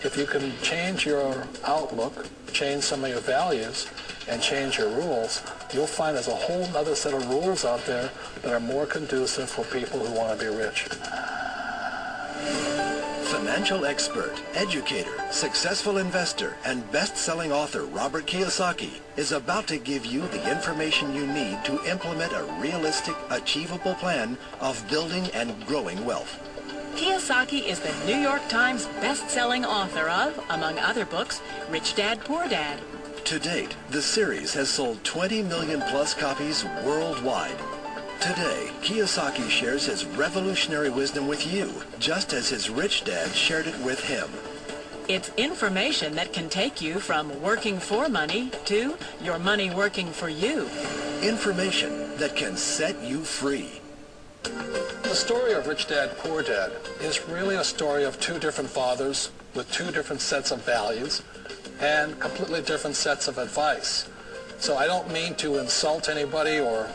if you can change your outlook, change some of your values, and change your rules, you'll find there's a whole other set of rules out there that are more conducive for people who want to be rich. Financial expert, educator, successful investor, and best-selling author Robert Kiyosaki is about to give you the information you need to implement a realistic, achievable plan of building and growing wealth. Kiyosaki is the New York Times best-selling author of, among other books, Rich Dad, Poor Dad. To date, the series has sold 20 million plus copies worldwide. Today, Kiyosaki shares his revolutionary wisdom with you, just as his rich dad shared it with him. It's information that can take you from working for money to your money working for you. Information that can set you free. The story of Rich Dad, Poor Dad is really a story of two different fathers with two different sets of values and completely different sets of advice. So I don't mean to insult anybody or,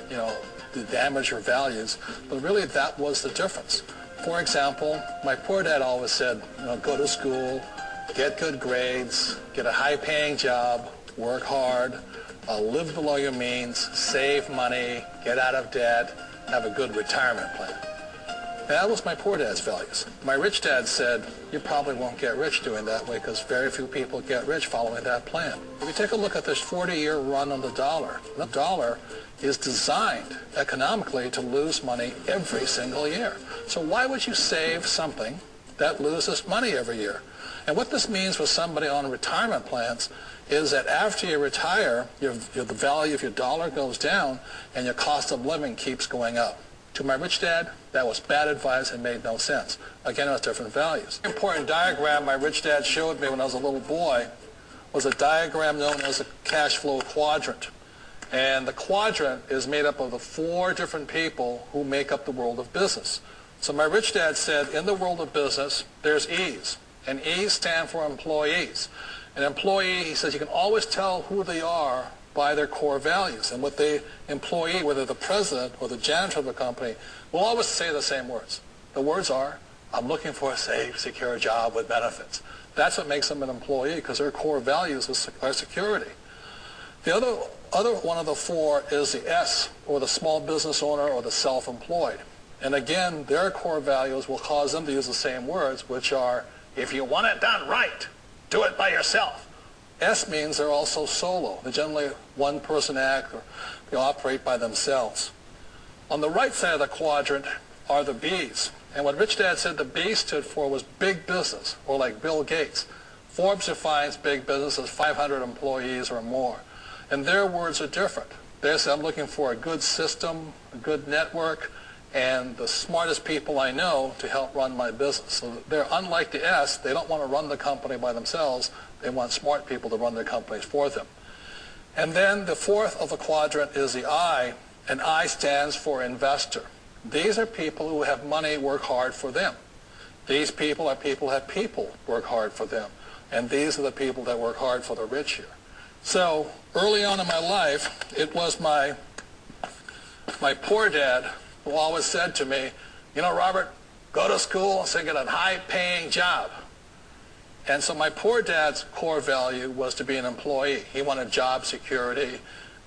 to damage your values, but really that was the difference. For example, my poor dad always said, go to school, get good grades, get a high-paying job, work hard, live below your means, save money, get out of debt, have a good retirement plan. That was my poor dad's values. My rich dad said, you probably won't get rich doing that way because very few people get rich following that plan. If you take a look at this 40-year run on the dollar is designed economically to lose money every single year. So why would you save something that loses money every year? And what this means for somebody on retirement plans is that after you retire, the value of your dollar goes down and your cost of living keeps going up. To my rich dad, that was bad advice and made no sense. Again, it was different values. An important diagram my rich dad showed me when I was a little boy was a diagram known as a cash flow quadrant. And the quadrant is made up of the four different people who make up the world of business. So my rich dad said, in the world of business, there's E's. And E's stand for employees. An employee, he says, you can always tell who they are by their core values. And what the employee, whether the president or the janitor of the company, will always say the same words. The words are, I'm looking for a safe, secure job with benefits. That's what makes them an employee, because their core values are security. The other one of the four is the S, or the small business owner or the self-employed. And again, their core values will cause them to use the same words, which are, if you want it done right, do it by yourself. S means they're also solo. They're generally one-person act, or they operate by themselves. On the right side of the quadrant are the B's. And what Rich Dad said the B stood for was big business, or like Bill Gates. Forbes defines big business as 500 employees or more. And their words are different. They say, I'm looking for a good system, a good network, and the smartest people I know to help run my business. So they're unlike the S. They don't want to run the company by themselves. They want smart people to run their companies for them. And then the fourth of the quadrant is the I, and I stands for investor. These are people who have money work hard for them. These people are people who have people work hard for them. And these are the people that work hard for the rich here. So early on in my life, it was my poor dad who always said to me, Robert, go to school so you get a high-paying job. And so my poor dad's core value was to be an employee. He wanted job security,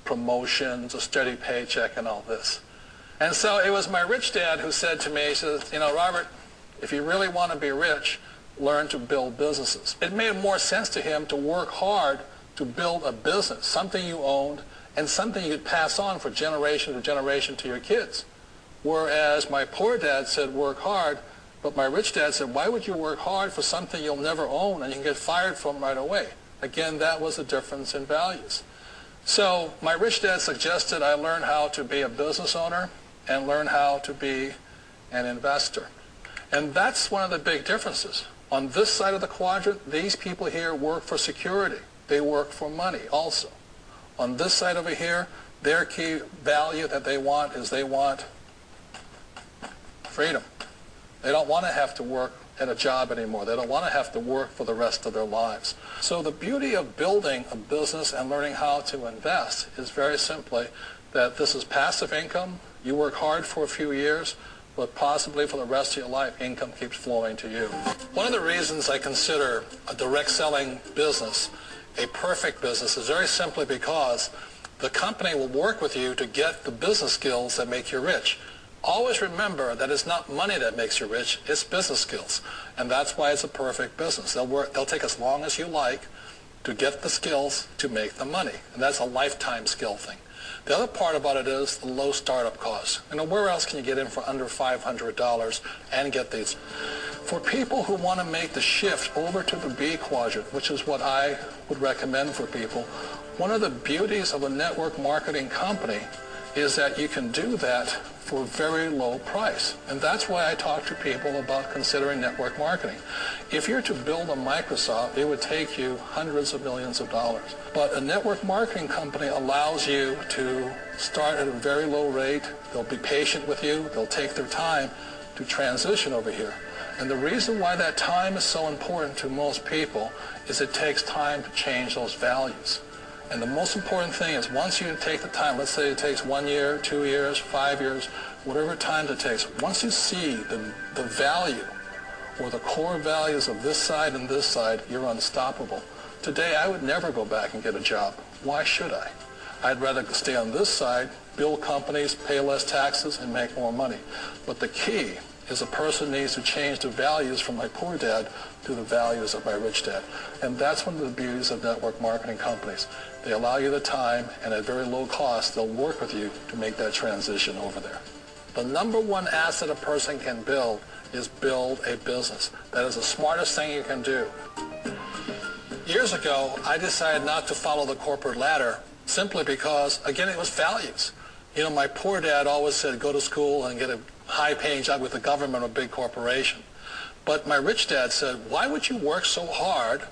promotions, a steady paycheck, and all this. And so it was my rich dad who said to me, he says, Robert, if you really want to be rich, learn to build businesses. It made more sense to him to work hard to build a business, something you owned, and something you could pass on for generation to generation to your kids. Whereas my poor dad said work hard, but my rich dad said, why would you work hard for something you'll never own and you can get fired from right away? Again, that was a difference in values. So my rich dad suggested I learn how to be a business owner and learn how to be an investor. And that's one of the big differences. On this side of the quadrant, these people here work for security. They work for money also. On this side over here, their key value that they want is they want freedom. They don't want to have to work at a job anymore. They don't want to have to work for the rest of their lives. So the beauty of building a business and learning how to invest is very simply that this is passive income. You work hard for a few years, but possibly for the rest of your life, income keeps flowing to you. One of the reasons I consider a direct selling business a perfect business is very simply because the company will work with you to get the business skills that make you rich. Always remember that it's not money that makes you rich, it's business skills. And that's why it's a perfect business. They'll take as long as you like to get the skills to make the money. And that's a lifetime skill thing. The other part about it is the low startup costs. Where else can you get in for under $500 and get these? For people who want to make the shift over to the B quadrant, which is what I would recommend for people, one of the beauties of a network marketing company is that you can do that for a very low price. And that's why I talk to people about considering network marketing. If you're to build a Microsoft, it would take you hundreds of millions of dollars. But a network marketing company allows you to start at a very low rate. They'll be patient with you. They'll take their time to transition over here. And the reason why that time is so important to most people is it takes time to change those values. And the most important thing is once you take the time, let's say it takes 1 year, 2 years, 5 years, whatever time it takes, once you see the value or the core values of this side and this side, you're unstoppable. Today, I would never go back and get a job. Why should I? I'd rather stay on this side, build companies, pay less taxes, and make more money. But the key is a person needs to change the values from my poor dad to the values of my rich dad. And that's one of the beauties of network marketing companies. They allow you the time, and at very low cost, they'll work with you to make that transition over there. The number one asset a person can build is build a business. That is the smartest thing you can do. Years ago, I decided not to follow the corporate ladder simply because, again, it was values. My poor dad always said, go to school and get a high-paying job with the government or a big corporation. But my rich dad said, why would you work so hard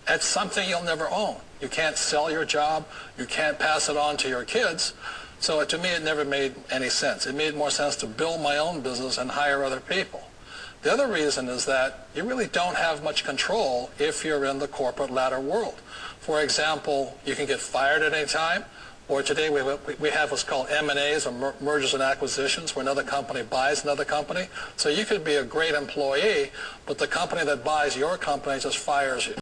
at something you'll never own? You can't sell your job. You can't pass it on to your kids. So to me, it never made any sense. It made more sense to build my own business and hire other people. The other reason is that you really don't have much control if you're in the corporate ladder world. For example, you can get fired at any time. Or today we have what's called M&As, or mergers and acquisitions, where another company buys another company. So you could be a great employee, but the company that buys your company just fires you.